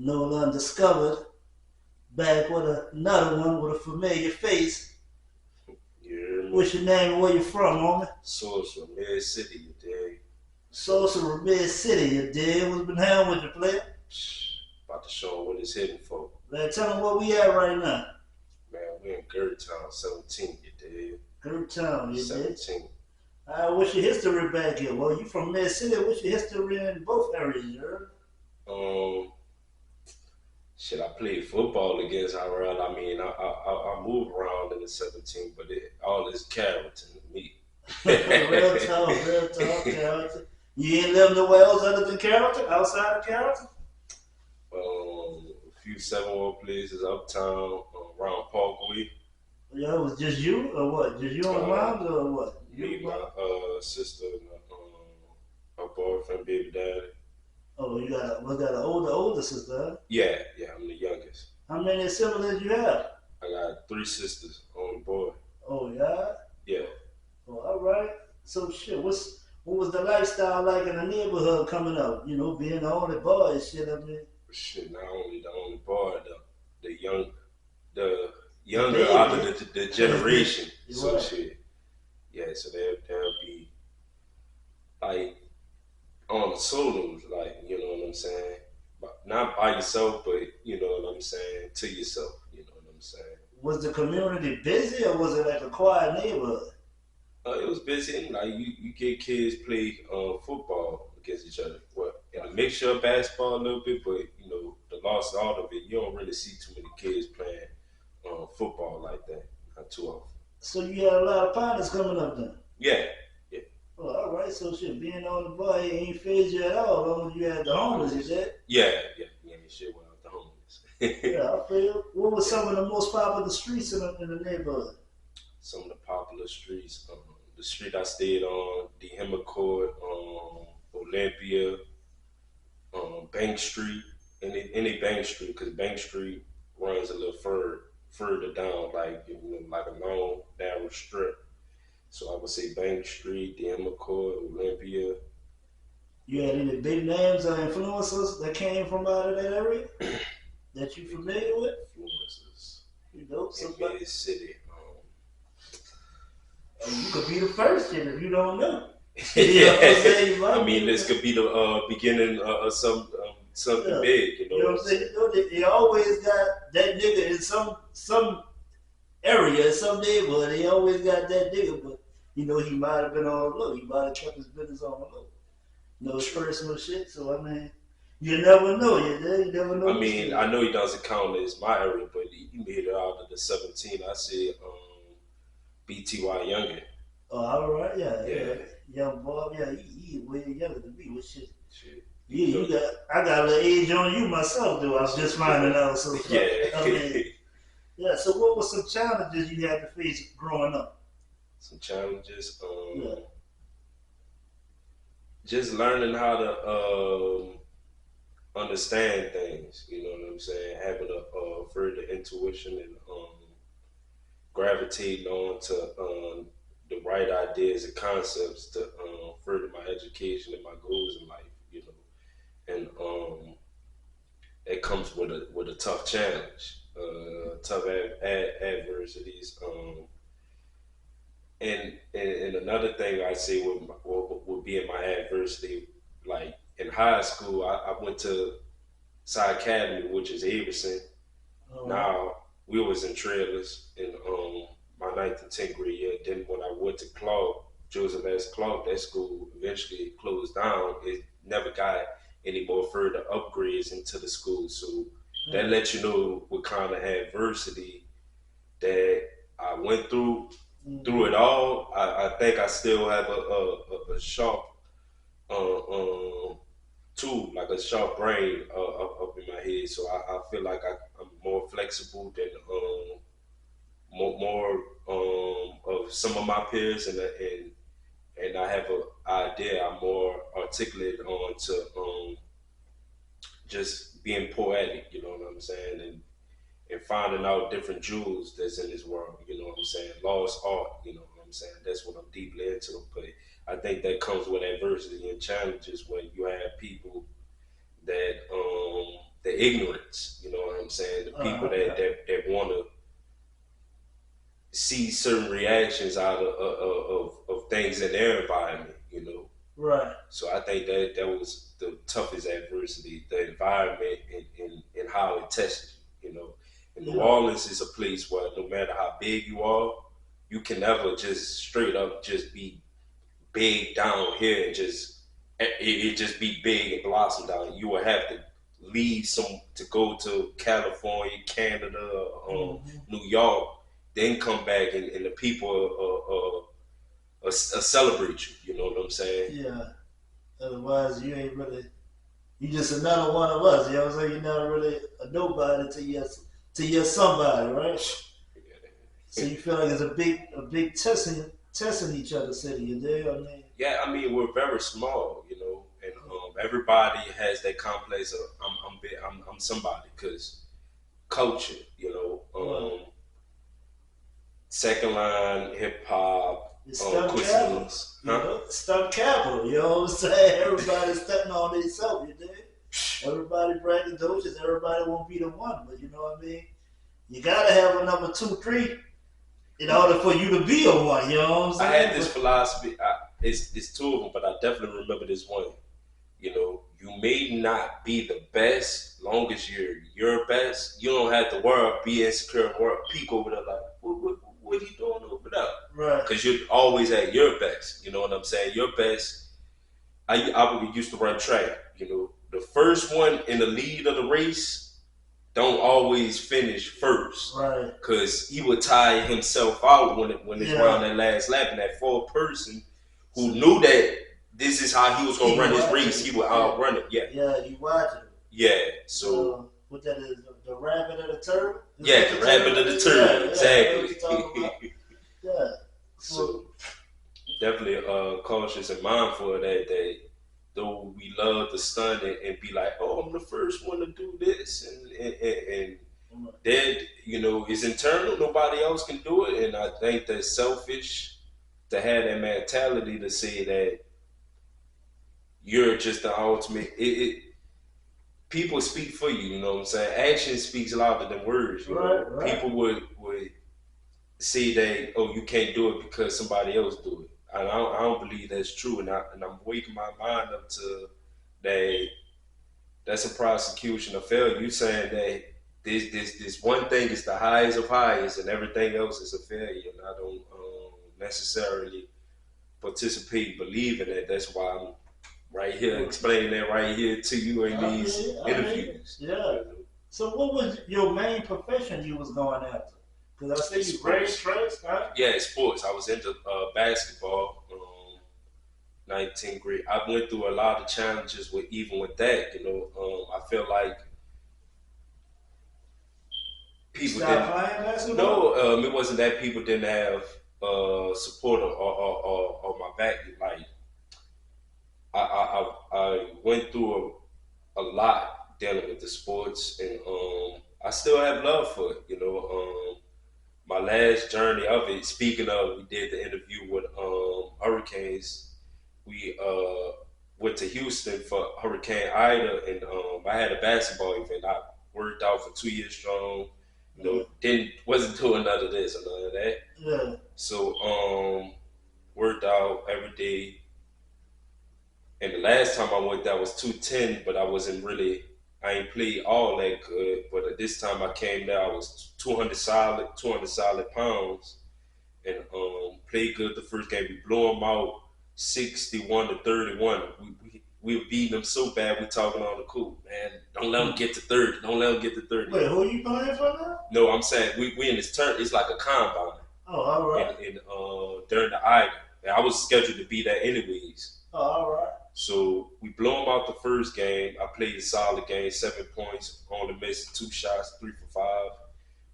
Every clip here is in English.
NOLA UNDiscovered, back with another one with a familiar face. Yeah, man. What's your name and where you from, homie? Sorcerer, Mid City, you dig? Sorcerer, Mid City, you dig? What's been happening with the player? About to show him what it's hitting for. Man, tell him where we at right now. Man, we in Gert Town, 17, you dig? Good town, you dig? 17. What's your history back here? Well, you from Mid City. What's your history in both areas, you heard? Um, I played football against Harrell. I mean, I move around in the 17, but all is character to me. Real talk, character. You ain't lived nowhere else other than character, outside of character? A few 7-1 places uptown, around Parkway. Yeah, it was just you or what? Just you and mom or what? Me, my sister, and her boyfriend, baby daddy. Oh, was that an older sister, huh? Yeah, I'm the youngest. How many siblings you have? I got 3 sisters, only boy. Oh, yeah? Yeah. Oh, all right. So, what was the lifestyle like in the neighborhood coming up? You know, being the only boy and shit, I mean. Not only the only boy, the younger out of the generation. So right. Yeah, so they'll be like on the solos, like, you know what I'm saying? But not by yourself, but you know what I'm saying, to yourself, you know what I'm saying? Was the community busy or was it like a quiet neighborhood? It was busy. Like you get kids play football against each other. Well, in a mixture of basketball a little bit, but you know the lost art of it. You don't really see too many kids playing football like that. Not too often. So you had a lot of partners coming up then? Yeah, yeah. Oh, all right. So being on the boy ain't phased you at all. Long as you had the homeless, you said? Yeah. Shit without the homeless. Yeah, I feel. What was some of the most popular streets in the neighborhood? Some of the popular streets. The street I stayed on, the Court, Olympia, Bank Street, any Bank Street, because Bank Street runs a little further down, like you know, like a long narrow strip. So I would say Bank Street, the Court, Olympia. You had any big names or influencers that came from out of that area that you familiar with? Influencers. You know, somebody. In Mid City. You could be the first kid if you don't know. You know what I'm saying? I mean, this could be the beginning of something big. You know what I'm saying? You know, they always got that nigga in some area, some neighborhood. They always got that nigga, but you know he might have been on the low. He might have kept his business on the low. You know, his personal shit. So I mean, you never know. You never know. I mean, I know he doesn't count as my area, but he made it out of the 17. I say BTY Younger. Oh, all right, yeah. Young boy, yeah, he way younger than me. What shit? You got, I got a little age on you myself, though. I was just finding out. So, yeah. I mean, yeah. So, what were some challenges you had to face growing up? Some challenges. Yeah. Just learning how to understand things. You know what I'm saying? Having a further intuition and gravitating on to the right ideas and concepts to further my education and my goals in life. You know, and it comes with a tough challenge, tough adversities. And another thing I say would be in my adversity, like in high school, I went to Sci Academy, which is Everson. Now we was in trailers in my ninth and 10th grade year. Then when I went to Clark, Joseph S. Clark, that school eventually closed down. It never got any more further upgrades into the school. So that lets you know what kind of adversity that I went through. Through it all, I think I still have a sharp tool, like a sharp brain up in my head. So I feel like I'm more flexible than more of some of my peers, and I have an idea. I'm more articulate on to just being poetic. You know what I'm saying, and finding out different jewels that's in this world, you know what I'm saying? Lost art, you know what I'm saying? That's what I'm deeply into. But I think that comes with adversity and challenges when you have people that ignorance. You know what I'm saying? The people Yeah. that want to see certain reactions out of things in their environment. You know. Right. So I think that was the toughest adversity, the environment and how it tested you. You know, and New Yeah. Orleans is a place where no matter how big you are, you can never just straight up just be big down here and just it just be big and blossom down. You will have to leave some to go to California, Canada, New York, then come back and the people celebrate you. You know what I'm saying? Yeah. Otherwise, you ain't really. You just another one of us. You know what I'm saying? You're not really a nobody to your somebody, right? So you feel like it's a big testing each other city. You dig? I mean, Yeah, I mean we're very small, you know, and everybody has that complex of I'm big, I'm somebody because culture, you know, right. second line hip hop, It's stunt capital. cuisines, You huh? know, stunt capital. You know what I'm saying? Everybody's stepping on themselves. You dig? Everybody bragging doges. Everybody won't be the one, but you know what I mean. You gotta have a number two, three in order for you to be a one. You know what I'm I saying? had this philosophy. It's two of them, but I definitely remember this one. You know, you may not be the best, long as you're your best. You don't have to worry, be insecure, and worry, peek over there like, what are you doing over there? Right. Because you're always at your best. You know what I'm saying? Your best. I used to run track. You know, the first one in the lead of the race don't always finish first. Right. Because he would tire himself out when it's around Yeah. that last lap, and that fourth person who knew that this is how he was going to run his race, he would outrun it. Yeah. Yeah, you watch it. Yeah. So. What that is, the rabbit or the turtle? Yeah, the rabbit or the turtle. Exactly. Yeah. So definitely cautious and mindful of that. That though we love to stun and be like, oh, I'm the first one to do this, and that you know is internal. Nobody else can do it, and I think that's selfish to have that mentality to say that you're just the ultimate. People speak for you. You know what I'm saying? Action speaks louder than words. You know, right. People would say that oh you can't do it because somebody else do it. I don't believe that's true, and I'm waking my mind up to that. That's a prosecution of failure. You saying that this one thing is the highest of highest, and everything else is a failure, and I don't necessarily participate, believe in that. That's why I'm right here explaining that right here to you in these interviews. Yeah. So what was your main profession you was going after? Because I say you ran tracks, right? Yeah, sports. I was into basketball. 19th grade. I went through a lot of challenges with even with that. You know, I feel like people Stop didn't. playing basketball? No, it wasn't that people didn't have support or my back. Like I went through a lot dealing with the sports, and I still have love for it. You know, my last journey of it. Speaking of, we did the interview with Hurricanes. We went to Houston for Hurricane Ida, and I had a basketball event. I worked out for 2 years strong. You know, wasn't doing none of this or none of that. Yeah. So worked out every day. And the last time I went, that was 210, but I wasn't really. I ain't played all that good. But this time I came there, I was 200 solid pounds, and played good the first game. We blew them out 61-31. We were beating them so bad. We talking on the cool, man. Don't let them get to 30. Don't let them get to 30. Wait, who are you playing for now? No, I'm saying we in this turn. It's like a combine. Oh, all right. And during the Ida, and I was scheduled to be there anyways. Oh, all right. So we blew them out the first game. I played a solid game, 7 points, only missed 2 shots, 3 for 5.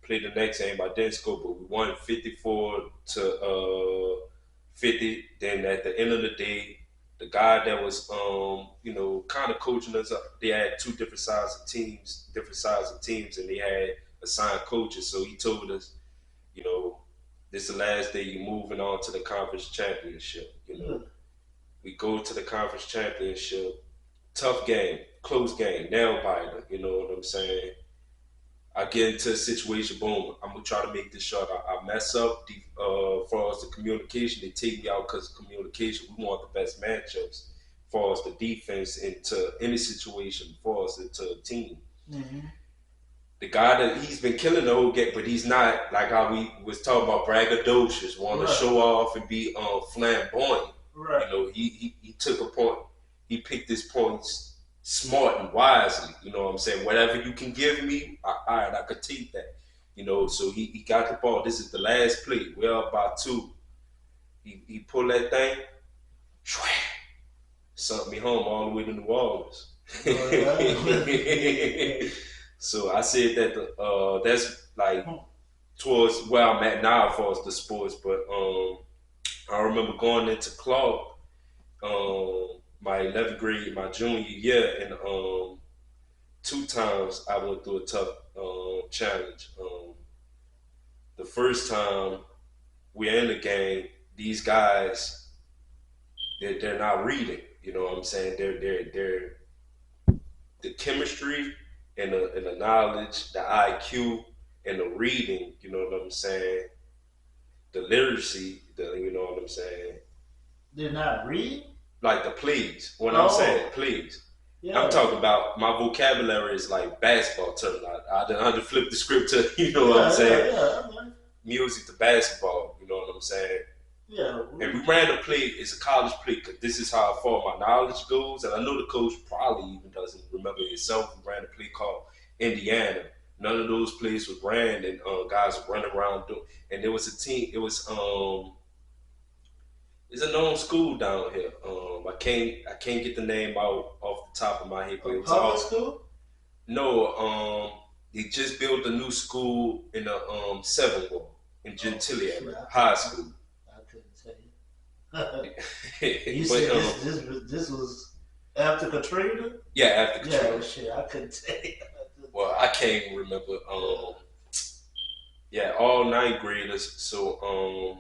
Played the next game, I didn't score, but we won 54-50. Then at the end of the day, the guy that was, kind of coaching us up, they had two different sizes of teams, and they had assigned coaches. So he told us, you know, this is the last day you're moving on to the conference championship. You know, we go to the conference championship, tough game, close game, nail biter. You know what I'm saying? I get into a situation, boom, I'm gonna try to make this shot. I mess up as far as the communication. They take me out because of communication. We want the best matchups as far as the defense into any situation, as far as into a team. Mm-hmm. The guy that he's been killing the whole game, but he's not like how we was talking about braggadocious, want to show off and be flamboyant. Right. You know, he took a point. He picked his points smart and wisely. You know what I'm saying? Whatever you can give me, all right, I could take that. You know, so he got the ball. This is the last play. We're up by 2. He pulled that thing, sent me home all the way to New Orleans. So I said that that's like towards where I'm at now as far as the sports. But I remember going into Clark my 11th grade, my junior year, and 2 times I went through a tough challenge. The first time we're in the game, these guys, they're not reading. You know what I'm saying? They're the chemistry and the knowledge, the IQ and the reading. You know what I'm saying? The literacy. You know what I'm saying? They're not reading? Like the please. When I'm saying please. Yeah. I'm talking about my vocabulary is like basketball terms. I done flipped the script to, you know what I'm saying? Yeah. Music to basketball, you know what I'm saying? Yeah. And we ran a play, it's a college play, because this is how far my knowledge goes. And I know the coach probably even doesn't remember himself. We ran a play called Indiana. None of those plays was ran, and guys were running around. And there was a team, it was it's a known school down here. I can't get the name out off the top of my head, but it was public school. No, they just built a new school in the Seven Wall in Gentilly High School. I couldn't tell you. You said this was after Katrina? Yeah, after Katrina. Yeah, shit, I couldn't tell you. Well, I can't even remember. Yeah, all 9th graders. So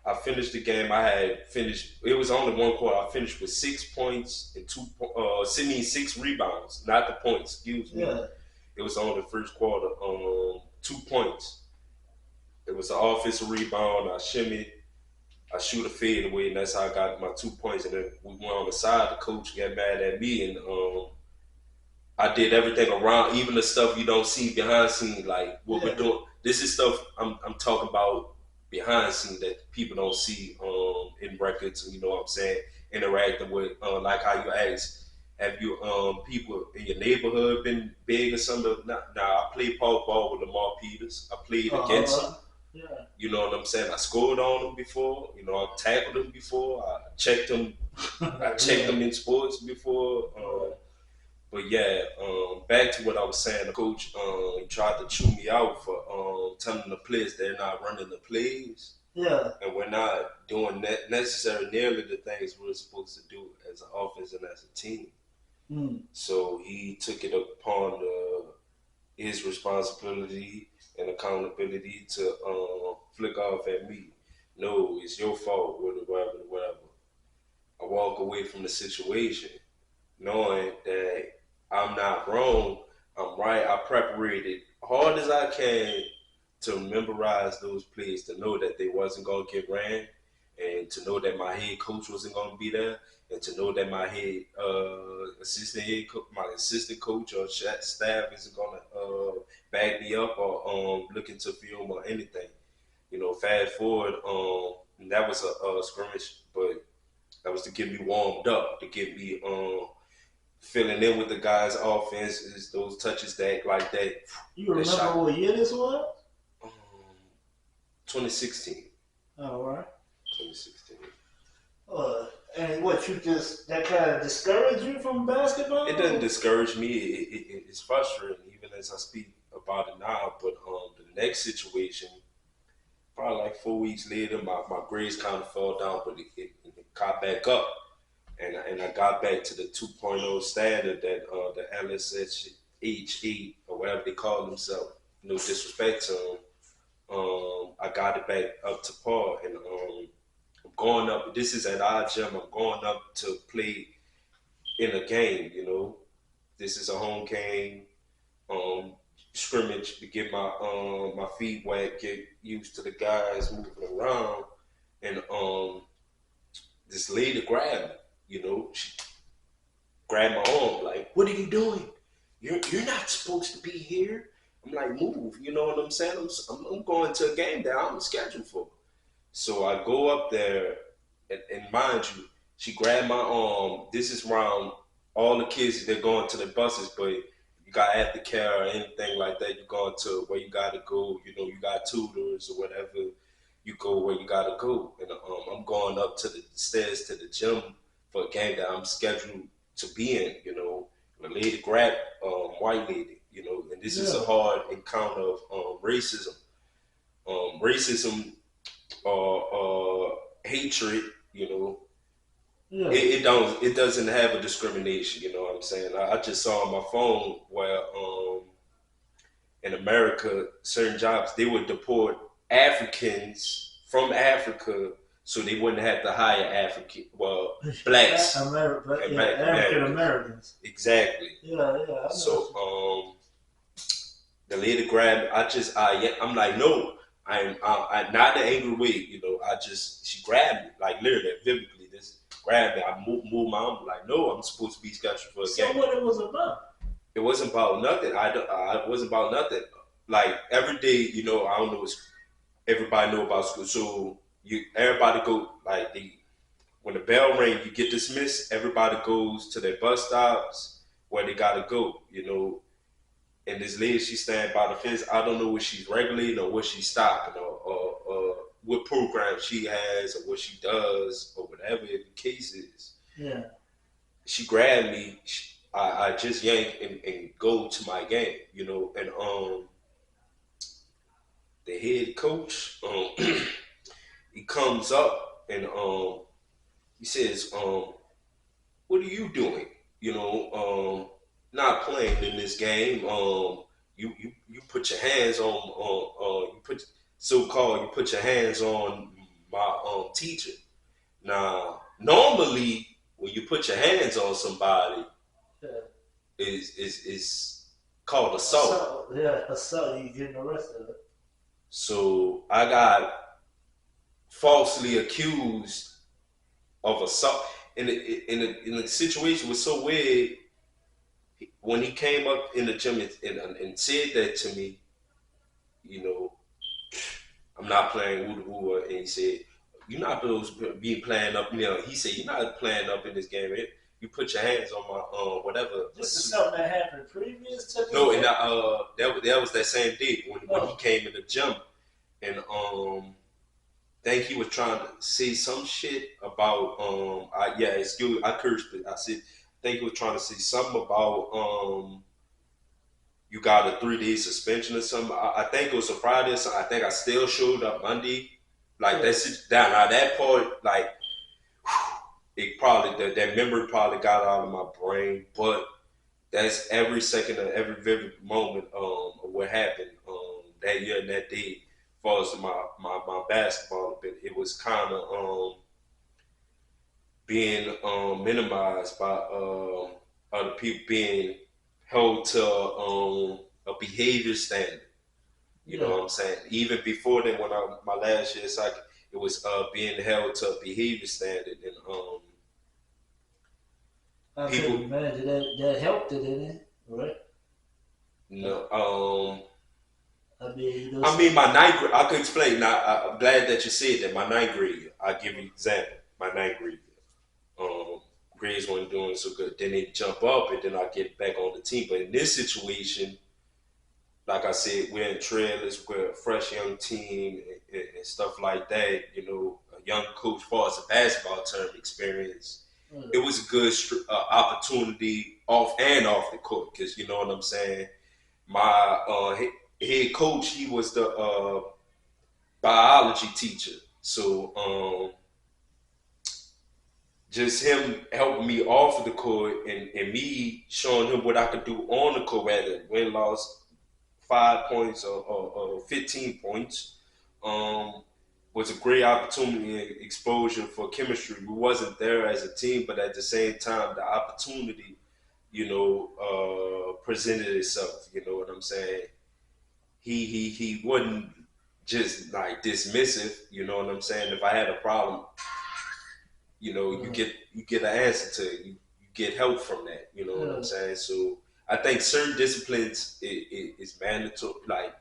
I finished the game. I had finished. It was only 1 quarter. I finished with 6 points and 6 rebounds. Not the points. Excuse me. Yeah. It was on the first quarter. 2 points. It was an offensive rebound. I shimmied. I shoot a fade away, and that's how I got my 2 points. And then we went on the side. The coach got mad at me, and I did everything around, even the stuff you don't see behind scene, like what we're doing. This is stuff I'm talking about behind scene that people don't see in records. You know what I'm saying? Interacting with, like how you asked, have you people in your neighborhood been big or something? Nah, I played ball with Lamar Peters. I played against him. Yeah. You know what I'm saying? I scored on him before. You know, I tackled him before. I checked him. I checked him in sports before. But yeah, back to what I was saying. The coach tried to chew me out for telling the players they're not running the plays. Yeah. And we're not doing necessarily nearly the things we're supposed to do as an offense and as a team. Mm. So he took it upon his responsibility and accountability to flick off at me. No, it's your fault, whatever. I walk away from the situation knowing that I'm not wrong, I'm right. I preparated hard as I can to memorize those plays, to know that they wasn't going to get ran, and to know that my head coach wasn't going to be there, and to know that my assistant coach or staff isn't going to back me up or look into film or anything. You know, fast forward, and that was a scrimmage, but that was to get me warmed up, to get me filling in with the guys' offenses, those touches that like that. You remember what year this was? 2016. Oh, all right. 2016. And what, that kind of discouraged you from basketball? It doesn't discourage me. It's frustrating, even as I speak about it now. But the next situation, probably like 4 weeks later, my grades kind of fell down, but it got back up. And I got back to the 2.0 standard that the LSH8 or whatever they call themselves. No disrespect to them. I got it back up to par, and I'm going up. This is at our gym. I'm going up to play in a game. This is a home game. Scrimmage to get my feet wet, get used to the guys moving around, and this lady grabbed me. She grabbed my arm like, "What are you doing? You're not supposed to be here." I'm like, "Move," you know what I'm saying? I'm going to a game that I'm scheduled for. So I go up there, and mind you, she grabbed my arm. This is around all the kids, they're going to the buses, but you got aftercare or anything like that. You're going to where you got to go. You got tutors or whatever. You go where you got to go. And I'm going up to the stairs to the gym for a game that I'm scheduled to be in. The lady grabbed white lady. And this is a hard encounter of racism. Racism hatred, Yeah. it doesn't have a discrimination. You know what I'm saying? I just saw on my phone where in America, certain jobs they would deport Africans from Africa so they wouldn't have to hire blacks, African Americans. Exactly. Yeah. So the lady grabbed. I'm like, no. I'm not the angry way, she grabbed me, like literally, vividly, just grabbed me. I moved my arm, like, no, I'm supposed to be scheduled for a game. So what it was about? It wasn't about nothing. It wasn't about nothing. Like every day, I don't know. Everybody know about school, so everybody go like when the bell rings, you get dismissed. Everybody goes to their bus stops where they gotta go, And this lady, she stand by the fence. I don't know what she's regulating or what she's stopping or what program she has or what she does or whatever the case is. Yeah. She grabbed me. I just yank and go to my game, And the head coach, he comes up and he says, "What are you doing? Not playing in this game. You put your hands on you put your hands on my teacher. Now, normally when you put your hands on somebody, is called assault. Assault. You getting arrested. So I got falsely accused of assault, and the situation was so weird. When he came up in the gym and said that to me, I'm not playing woo and he said, "You're not supposed to be playing up." He said, "You're not playing up in this game. You put your hands on my whatever." This is something that happened previous to this. No, and that was that same day when he came in the gym, and think he was trying to say some shit about I cursed it. I said, I think he was trying to say something about you got a 3-day suspension or something. I think it was a Friday or something. I think I still showed up Monday. Like that's it down. Now that part, like it probably that memory probably got out of my brain, but that's every second of every vivid moment of what happened that year and that day. As far as my basketball, but it was kind of being minimized by other people, being held to a behavior standard. You know what I'm saying? Even before then, when my last year, it was being held to a behavior standard, and I can imagine that helped it, didn't it? Right? No. I mean, my ninth grade. I could explain. Now, I'm glad that you said that. My ninth grade. I'll give you an example. My ninth grade. Grades weren't doing so good. Then they jump up, and then I get back on the team. But in this situation, like I said, we're in trailers. We're a fresh young team and stuff like that. A young coach, as far as a basketball term experience. It was a good opportunity off the court, because you know what I'm saying. My head coach, he was the biology teacher, so just him helping me off of the court and me showing him what I could do on the court, whether win, lost 5 points or 15 points, was was a great opportunity and exposure for chemistry. We wasn't there as a team, but at the same time, the opportunity, presented itself. You know what I'm saying? He wasn't just like dismissive. You know what I'm saying? If I had a problem, you get an answer to it. You get help from that. You know what I'm saying? So I think certain disciplines is mandatory. Like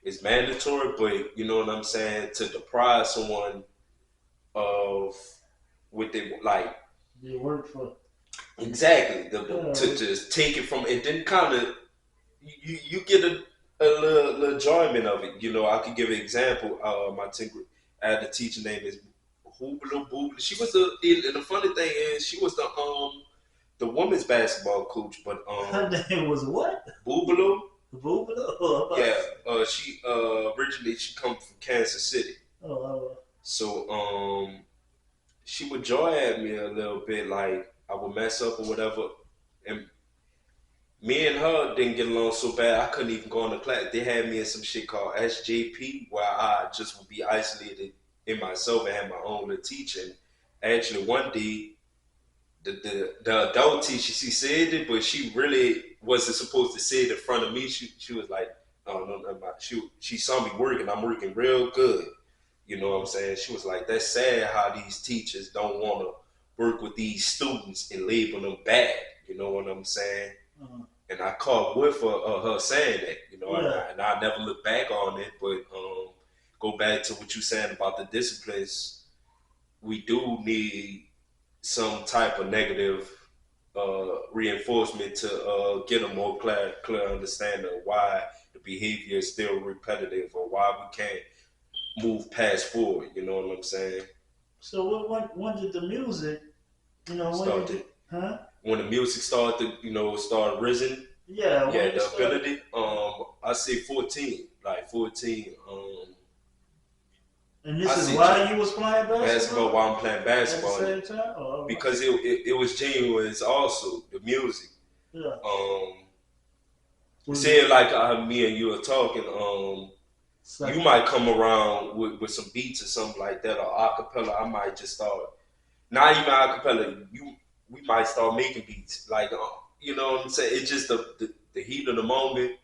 it's mandatory, but you know what I'm saying? To deprive someone of what they like. They work for. Exactly. To just take it from it, then kind of you get a little enjoyment of it. I could give an example. I had a teacher named is Hoobla Boobla. She was and the funny thing is she was the women's basketball coach, but her name was what? Boobaloo. Boobaloo? Oh, yeah. She originally she come from Kansas City. Oh. So she would joy at me a little bit, like I would mess up or whatever, and me and her didn't get along so bad I couldn't even go into class. They had me in some shit called SJP where I just would be isolated in myself and have my own little teaching. Actually, one day the adult teacher, she said it, but she really wasn't supposed to say it in front of me. She was like, "Oh no, she saw me working. I'm working real good." You know what I'm saying? She was like, "That's sad how these teachers don't want to work with these students and label them bad." You know what I'm saying? Uh-huh. And I caught with her saying that, and I never look back on it. But go back to what you saying about the disciplines. We do need some type of negative reinforcement to get a more clear understanding of why the behavior is still repetitive or why we can't move past forward. You know what I'm saying? So when did the music, started? Huh? When the music started, start risen. Yeah. The ability. I say 14, like 14. And this is why you was playing basketball? While I'm playing basketball. At the same time? Oh, because it was genuine. Also the music. Yeah. Say like me and you are talking. You might come around with some beats or something like that, or acapella. I might just start. Not even acapella. We might start making beats. Like you know what I'm saying? It's just the heat of the moment.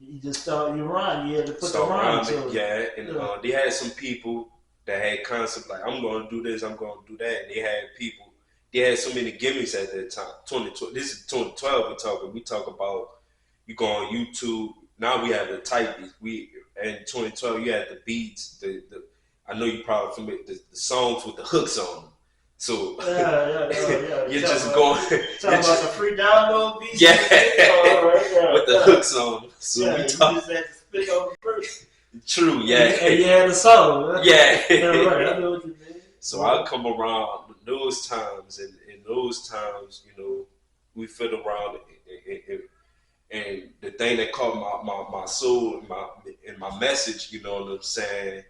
You just start you rhyme. You had to put the rhyme to it. Yeah, and they had some people that had concepts like I'm going to do this, I'm going to do that, and they had so many gimmicks at that time. 2012. This is 2012. We talk about you go on YouTube. Now we have the type beats. In 2012 you had the beats. I know you probably familiar the songs with the hooks on them. So you're just going. Talking about the free download beats. Yeah, with the hooks on them. So you just had to spit on the first. True, yeah. And you had a song. Yeah. Right, I know what you mean. So I come around those times, and in those times, we fit around and the thing that caught my soul and my message, you know what I'm saying?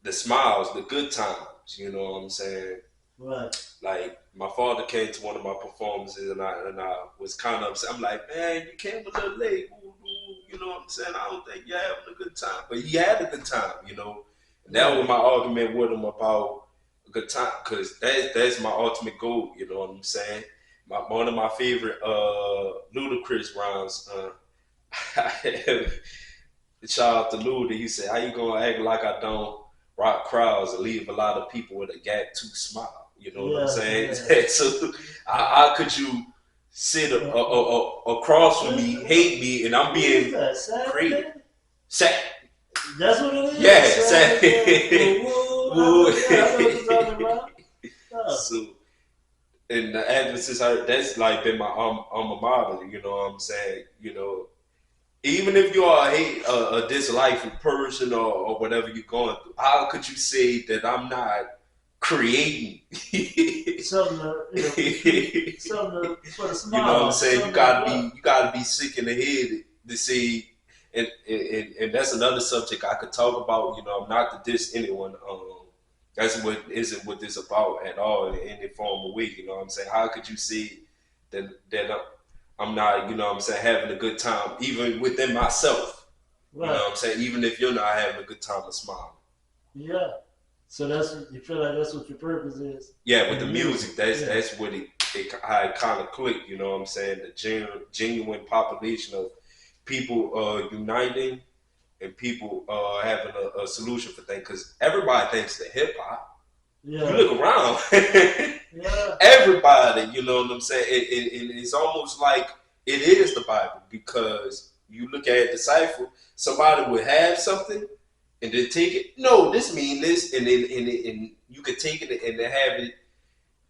The smiles, the good times, you know what I'm saying? Right. Like my father came to one of my performances and I was kind of upset. I'm like, man, you came a little late. You know what I'm saying? I don't think you're having a good time. But he had a good time, And that was my argument with him about a good time, because that's my ultimate goal, you know what I'm saying? One of my favorite ludicrous rhymes, shout out to Luda, he said, how you gonna act like I don't rock crowds and leave a lot of people with a gag tooth smile? You know what I'm saying? Yeah. So how could you sit across from me, hate me, and I'm being crazy? Sad. That's what it is? Yeah, sad. So, and the emphasis, that's like been my alma mater, you know what I'm saying? Even if you are a dislikeful person or whatever you're going through, how could you say that I'm not creating something for the smile? You know what I'm saying? You gotta be sick in the head to see, and that's another subject I could talk about. I'm not to diss anyone. That's what isn't what this about at all in any form of way. You know what I'm saying? How could you see that I'm not, having a good time even within myself? You know Right. what I'm saying? Even if you're not having a good time, a smile. Yeah. So that's you feel like that's what your purpose is Yeah, with in the the music. music, Yeah. that's what how it kind of clicked. You know what I'm saying? The genuine population of people uniting and people having a solution for things. Because everybody thinks that hip hop. You Yeah. look around, Yeah. everybody. You know what I'm saying? It's almost like it is the Bible because you look at the cipher. Somebody would have something and then take it. No, this mean this, and then and you could take it and then have it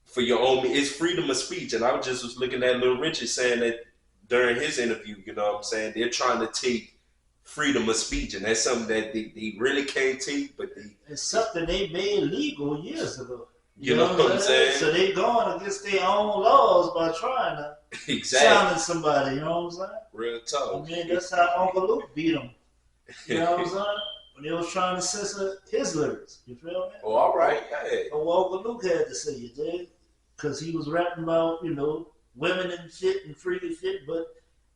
for your own. It's freedom of speech, and I just was looking at Little Richard saying that during his interview. You know what I'm saying? They're trying to take freedom of speech, and that's something that they really can't take, but they. It's something they made legal years ago. You You know know what what I'm I'm saying? saying? So they going against their own laws by trying to Exactly. silence somebody. You know what I'm saying? Real I talk. mean, that's how Uncle Luke beat him. You know what I'm saying? When they was trying to censor his lyrics. You feel me? Oh, all right. Yeah. But what Uncle Luke had to say, you dig? Because he was rapping about, women and shit and free and shit, but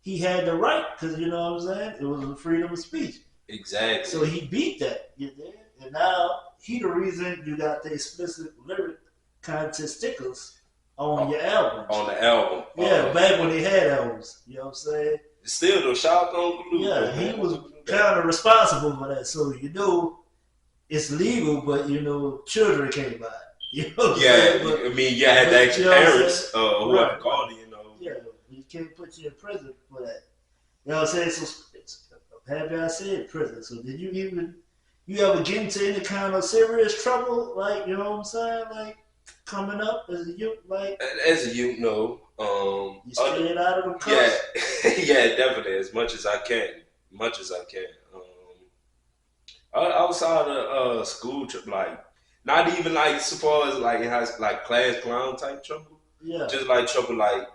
he had the right, because you know what I'm saying? It was a freedom of speech. Exactly. So he beat that, you dig? And now he the reason you got the explicit lyric content stickers on your albums. On the album. Yeah, back when they had albums. You know what I'm saying? Still though, shout out to Uncle Luke. Yeah, though, he man. was kind of responsible for that. So it's legal, but children can't buy it. You know what I'm saying? But, I mean, you had to ask your parents, whoever right, called right. you know. Yeah, you can't put you in prison for that. You know what I'm saying? So I'm happy I said prison. So did you ever get into any kind of serious trouble, like, you know what I'm saying, like coming up as a youth, like As a youth, no. you stayed out of the Yeah, cuffs? yeah, definitely. As much as I can, much as I can. Outside of school trip, like not even like so far as like it has like class clown type trouble. Yeah. Just like trouble like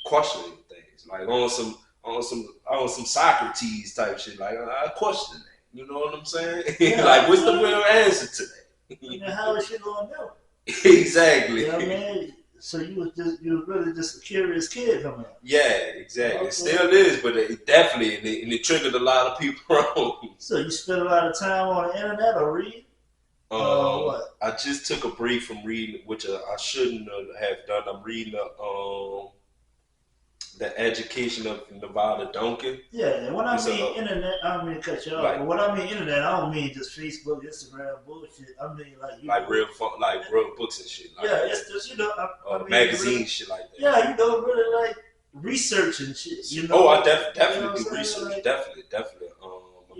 questioning things, like on some Socrates type shit. Like I question that. You know what I'm saying? Yeah, like what's the real answer to that? I mean, how is she gonna know? Exactly. You know what I mean? So you was really just a curious kid coming up. Yeah, exactly. Okay. It still is, but it definitely and it triggered a lot of people wrong. So you spend a lot of time on the internet or read? What? I just took a break from reading, which I shouldn't have done. I'm reading the Education of Nevada Duncan. Yeah, and when I It's mean internet, I don't mean to cut you off. like But when I mean internet, I don't mean just Facebook, Instagram bullshit. I mean like real fun, like real books and shit. Like yeah, it's just I mean, magazines, really, shit like that. yeah, really like research and shit. You know. Oh, I you definitely know do research. like, Definitely.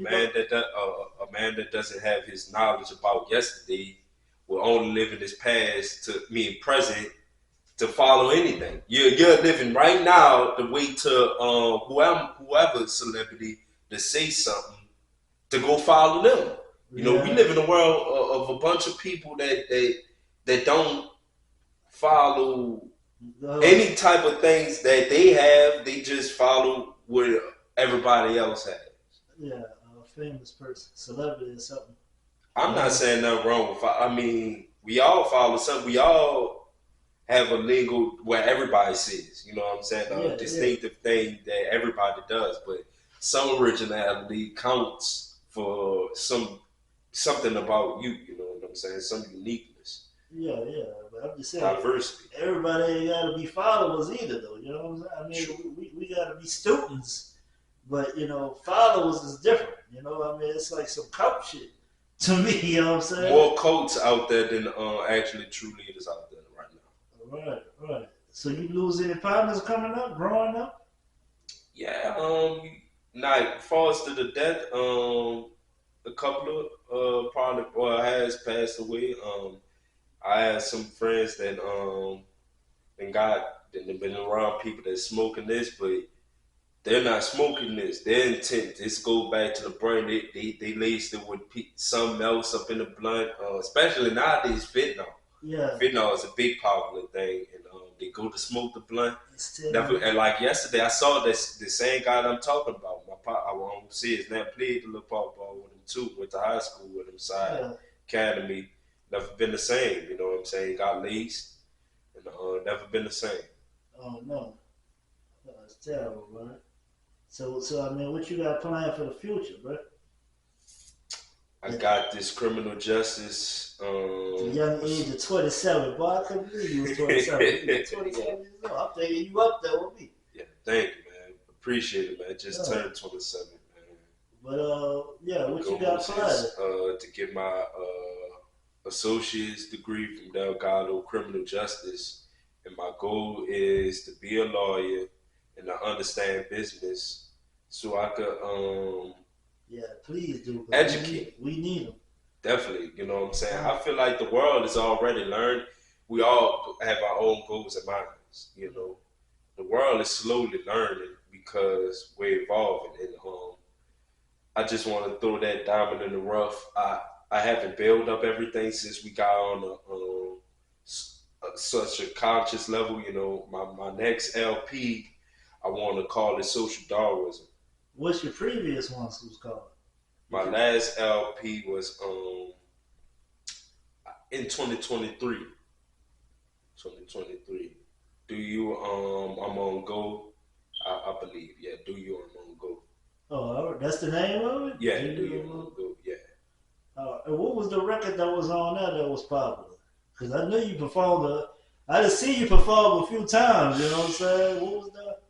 A man that doesn't have his knowledge about yesterday will only live in his past to me present to follow anything. You're living right now to wait to whoever celebrity to say something to go follow them. You know, we live in a world of a bunch of people that don't follow any type of things that they have. They just follow what everybody else has. Yeah, a famous person, celebrity or something. I'm not saying nothing wrong with. I mean, we all follow something. We all have a legal where everybody sees. You know what I'm saying? A distinctive thing that everybody does, but some originality counts for something about you. You know what I'm saying? Some uniqueness. Yeah, but I'm just saying, diversity. Everybody ain't got to be followers either, though. You know what I'm saying? I mean, we got to be students, but followers is different. You know what I mean? It's like some cult shit to me. You know what I'm saying? More cults out there than actually true leaders out there right now. Right. So you lose any partners coming up, growing up? Yeah. Not fast to the death. A couple of probably has passed away. I had some friends that been around people that smoking this, but they're not smoking this. Their intent is go back to the brain. They laced it with something else up in the blunt, especially nowadays fentanyl. Yeah, fentanyl is a big popular thing, and they go to smoke the blunt. And like yesterday, I saw the same guy that I'm talking about. I won't see his name. Played the little pop ball with him too. Went to high school with him, side academy. Never been the same. You know what I'm saying? Got laced, and never been the same. Oh no, that's terrible, man. So I mean, what you got planned for the future, bro? I At got this criminal justice. the young age of 27, boy, I couldn't believe you was 27. You was 27 years old. I'm thinking you up there with me. Yeah, thank you, man. Appreciate it, man. Just Yeah. turned 27, man. But yeah, My what you got goals planned? is to get my associate's degree from Delgado Criminal Justice, and my goal is to be a lawyer and to understand business, so I could Yeah, please do, because educate. we need them. Definitely, you know what I'm saying. I feel like the world is already learned. We all have our own goals and minds. You know, the world is slowly learning because we're evolving, and I just want to throw that diamond in the rough. I haven't built up everything since we got on such a conscious level. You know, my next LP, I want to call it social Darwinism. What's your previous ones was called? My last LP was in 2023. 2023. Do you I'm on go. I believe, yeah. Do you I'm on go. Oh, all right. That's the name of it. Yeah, do you I'm on go. Yeah. And what was the record that was on there that was popular? Because I knew you performed. I just see you perform a few times. You know what I'm saying? What was that?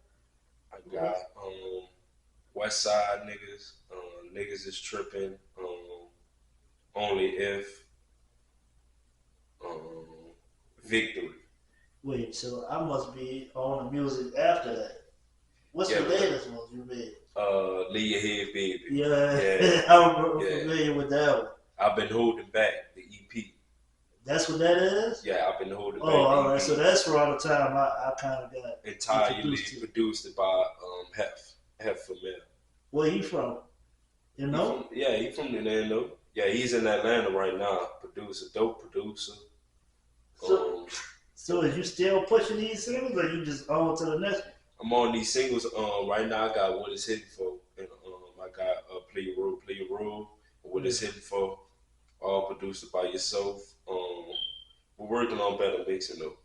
I got West Side niggas. Niggas is tripping. Only if victory. Wait, so I must be on the music after that. What's Yeah, the latest one you made? Lay Your Head Baby. Yeah, Yeah, I'm yeah. familiar with that one. I've been holding back the EP. That's what that is? Yeah, I've been holding Oh, back the all right. EP. So that's around the time I kind of got Entirely introduced to. produced by Hef Famil. Where he from? You know? He from Orlando. Yeah, he's in Atlanta right now. Producer, dope producer. So, so is you still pushing these singles, or you just on to the next one? I'm on these singles. Right now, I got What It's Hitting For, and I got Play Your Role, and What It's Hitting For, all produced by yourself. We're working on better mixing though.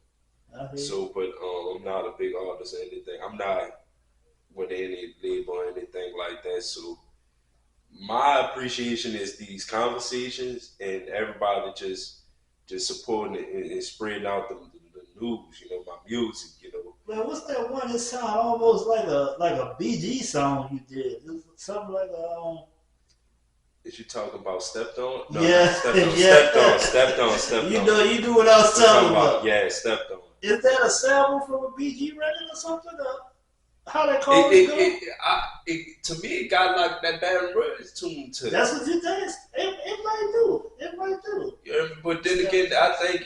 So, but I'm not a big artist or anything. I'm not with any label or anything like that. So, my appreciation is these conversations and everybody just supporting it and spreading out the news. You know, my music. You know. Man, what's that one that sound almost like a BG song you did? It was something like a Is you talking about Stepped On? No, yeah, Stepped On, yeah. Stepped On. You know, you knew what I was talking about. Yeah, Stepped On. Is that a sample from a BG record or something? How they call it? To me, it got like that Baton Rouge tune to it. That's what you think? It might do. It might do. Yeah, but then again, I think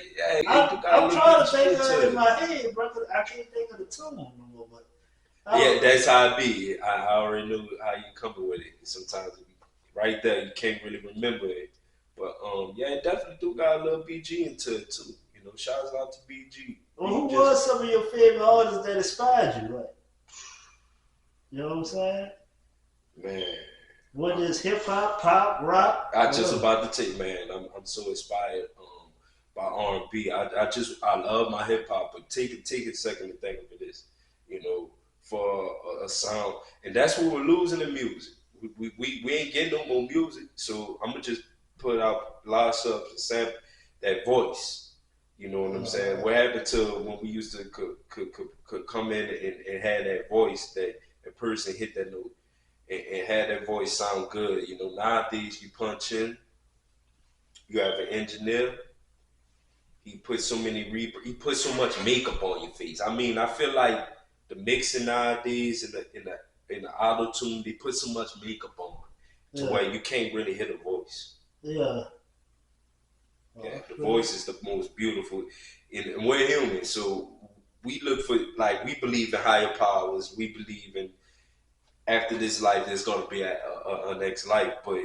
I'm trying to think of it in my head, brother. I can't think of the tune no more. But yeah, that's how it be. I already knew how you coming with it. Sometimes right there, you can't really remember it. But yeah, it definitely do got a little BG into it too. You know, shouts out to BG. Well, who was some of your favorite artists that inspired you? Like, you know what I'm saying? Man. What is hip hop, pop, rock? I just about to take, man. I'm so inspired by R&B. I love my hip hop, but take a second to think of this. You know, for a sound, and that's what we're losing in music. We ain't getting no more music, so I'm gonna just put out live subs and sample that voice. You know what I'm saying? What happened to when we used to could come in and have that voice, that a person hit that note and had that voice sound good. You know, nowadays you punch in, you have an engineer. He put so much makeup on your face. I mean, I feel like the mixing nowadays in the auto tune, they put so much makeup on to where you can't really hear the voice. Yeah. Yeah, the voice is the most beautiful, and we're human, so we look for, like, we believe in higher powers. We believe in after this life, there's going to be a next life. But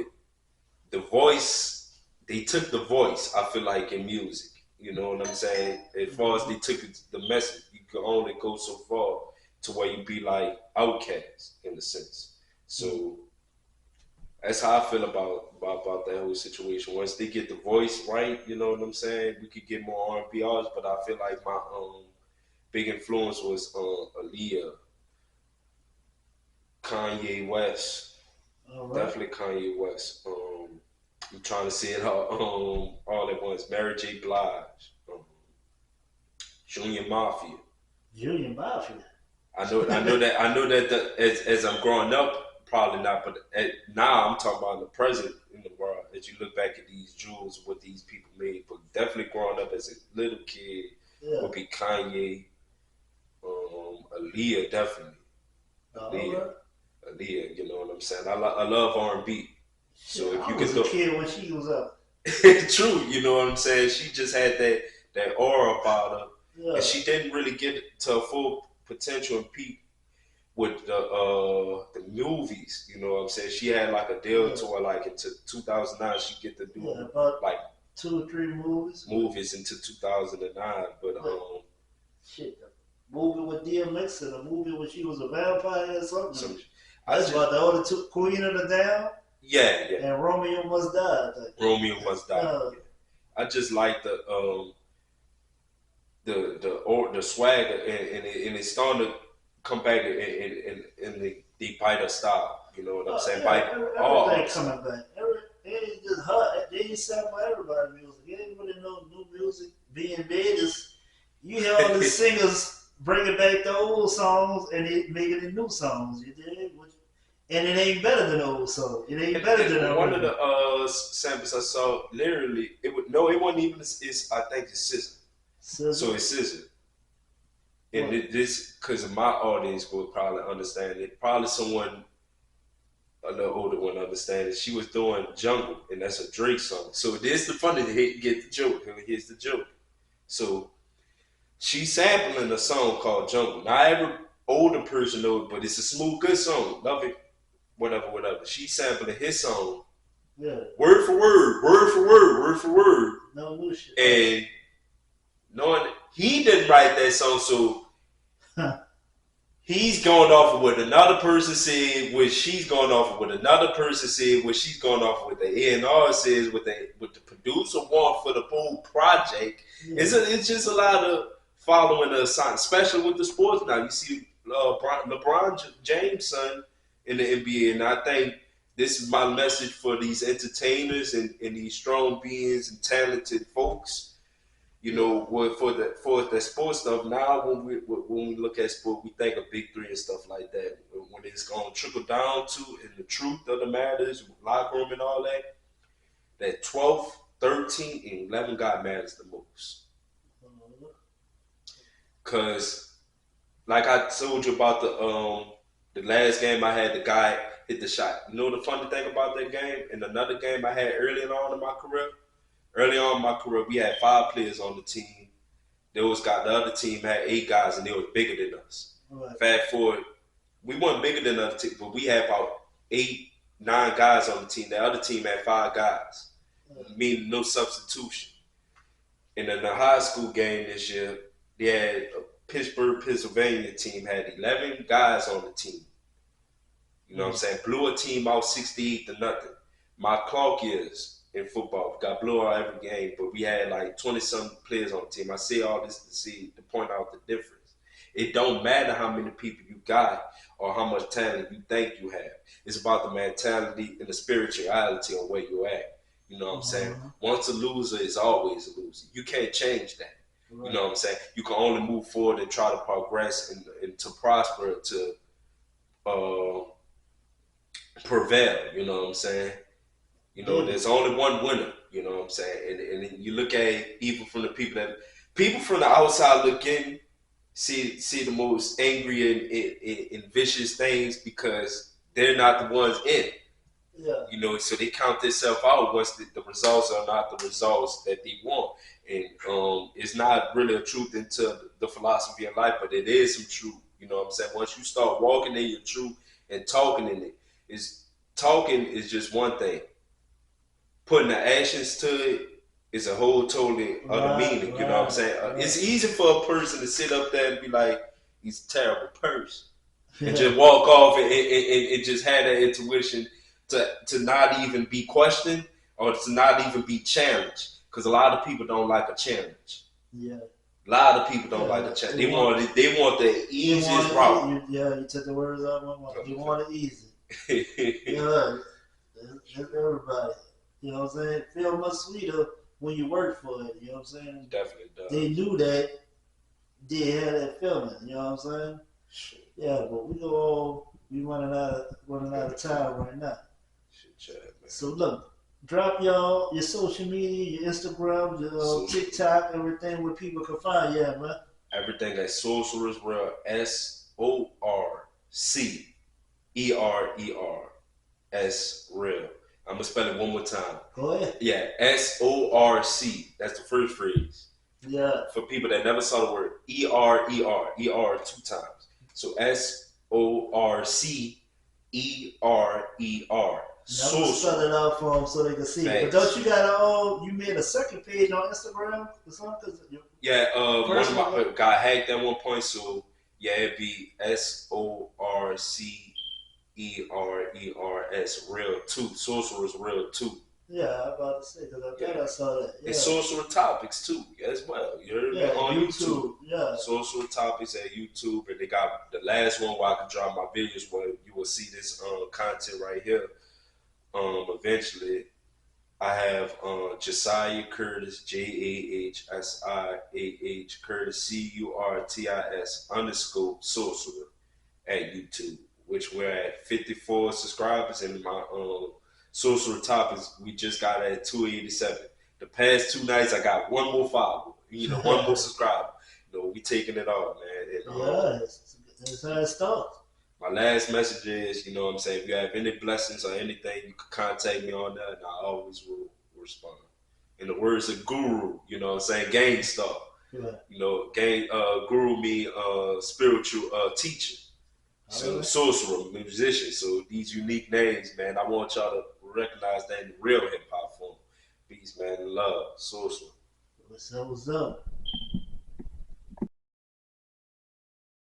the voice, they took the voice, I feel like, in music. You know what I'm saying? As far as they took the message, you can only go so far to where you be like outcast in a sense. So that's how I feel about that whole situation. Once they get the voice right, you know what I'm saying, we could get more R&B artists. But I feel like my big influence was Aaliyah, Kanye West. All right. Definitely Kanye West. I'm trying to see it all at once. Mary J. Blige. Junior Mafia. Junior Mafia. I know that as I'm growing up, probably not, but now I'm talking about the present in the world. As you look back at these jewels, what these people made, but definitely growing up as a little kid Yeah. would be Kanye, Aaliyah, definitely All Aaliyah, right. Aaliyah. You know what I'm saying? I love R&B. Shit, So if I you was could a throw, kid when she was up. true, you know what I'm saying? She just had that aura about her, and Yeah. she didn't really get to her full potential and peak with the movies. You know what I'm saying? She had like a deal Yeah. to her like into 2009. She get to do Yeah. About like 2 or 3 movies. movies into 2009, but But shit, the movie with DMX and a movie when she was a vampire or something. some I That's just about the only two, Queen of the Down yeah and Romeo Must Die. I think. Romeo Must Die. Yeah. I just like the swagger and it's starting to come back in the Biter style. You know what I'm saying? Yeah, Biter all everything artists. coming back. It's just hot. They ain't sample everybody music. It ain't really no new music being made. You hear all the singers bringing back the old songs and it making the new songs. You dig? And it ain't better than the old song. It ain't better than the One of original. the samples I saw, literally, it wasn't even. It's I think it's scissor. So Scissor. it's scissor, and What? this because my audience will probably understand it. Probably someone a little older one understand it. She was doing Jungle, and that's a Drake song. So this the funny to get the joke. Here's the joke. So she's sampling a song called Jungle. Not every older person know it, but it's a smooth, good song. Love it, whatever, whatever. She's sampling his song, Yeah. word for word, word for word, word for word. No new shit. And knowing he didn't write that song, so he's going off of what another person said, what she's going off of what another person said, what she's going off of what the A&R says, what the producer want for the whole project. Yeah. It's just a lot of following the sign, especially with the sports now. You see LeBron James' son in the NBA, and I think this is my message for these entertainers and these strong beings and talented folks. You know, for the sports stuff. Now, when we look at sport, we think of big three and stuff like that. When it's going to trickle down to, and the truth of the matter is, locker room and all that, that 12, 13, and 11 God matters the most. Cause, like I told you about the last game I had, the guy hit the shot. You know the funny thing about that game? In another game I had early on in my career. Early on in my career, we had 5 players on the team. The other team had 8 guys, and they was bigger than us. Right. Fast forward, we weren't bigger than the other team, but we had about 8, 9 guys on the team. The other team had 5 guys, meaning no substitution. And in the high school game this year, they had a Pittsburgh, Pennsylvania team had 11 guys on the team. You know what I'm saying? Blew a team out 68 to nothing. My clock years in football got blew out every game, but we had like 20-something players on the team. I say all this to point out the difference. It don't matter how many people you got or how much talent you think you have. It's about the mentality and the spirituality of where you're at. You know what I'm saying? Once a loser is always a loser. You can't change that. Right. You know what I'm saying? You can only move forward and try to progress and to prosper, to prevail. You know what I'm saying? You know, there's only one winner, you know what I'm saying? And you look at it, even from the people from the outside look in, see the most angry and vicious things because they're not the ones in. Yeah. You know, so they count themselves out once the results are not the results that they want. And it's not really a truth into the philosophy of life, but it is some truth. You know what I'm saying? Once you start walking in your truth and talking in it, talking is just one thing. Putting the actions to it is a whole totally other meaning. You know what I'm saying? It's easy for a person to sit up there and be like, he's a terrible person. And just walk off and just have that intuition to not even be questioned or to not even be challenged. Because a lot of people don't like a challenge. Yeah. A lot of people don't like the chat. They want the easiest route. You took the words out of my mouth. They want it easy. Yeah, that's everybody. You know what I'm saying? It feels much sweeter when you work for it. You know what I'm saying? Definitely does. They knew that they had that feeling. You know what I'm saying? Shit. Yeah, but we running out of time right now. Shit, man. So look, drop your social media, your Instagram, your TikTok, everything where people can find you, man. Everything at Sorcerer's Real, SORCERERS Real. I'm gonna spell it one more time. Go ahead. Yeah, SORC. That's the first phrase. Yeah. For people that never saw the word ER 2 times. So SORCERER. Never spell it out for them so they can see it. But don't you got you made a second page on Instagram or something? Yeah, one of my got hacked at one point, so yeah, it'd be SORCERERS Real 2. Sorcerer's Real 2. Yeah, I was about to say, because I thought I saw that. Yeah. And Sorcerer Topics too, as well. You heard me on YouTube. Yeah. Sorcerer Topics at YouTube, and they got the last one where I can drop my videos where you will see this content right here. Eventually, I have Jahsiah Curtis, JAHSIAH Curtis CURTIS _ at YouTube, which we're at 54 subscribers, and my Sorcerer Topics we just got at 287. The past 2 nights I got one more follower, one more subscriber. We taking it off, man. And, that's how it starts. My last message is, what I'm saying, if you have any blessings or anything, you can contact me on that, and I always will respond. In the words of Guru, what I'm saying, gang stuff. Yeah. Guru mean spiritual teacher. So sorcerer, musician. So these unique names, man, I want y'all to recognize that in the real hip hop form. Peace, man, love, sorcerer. What's up?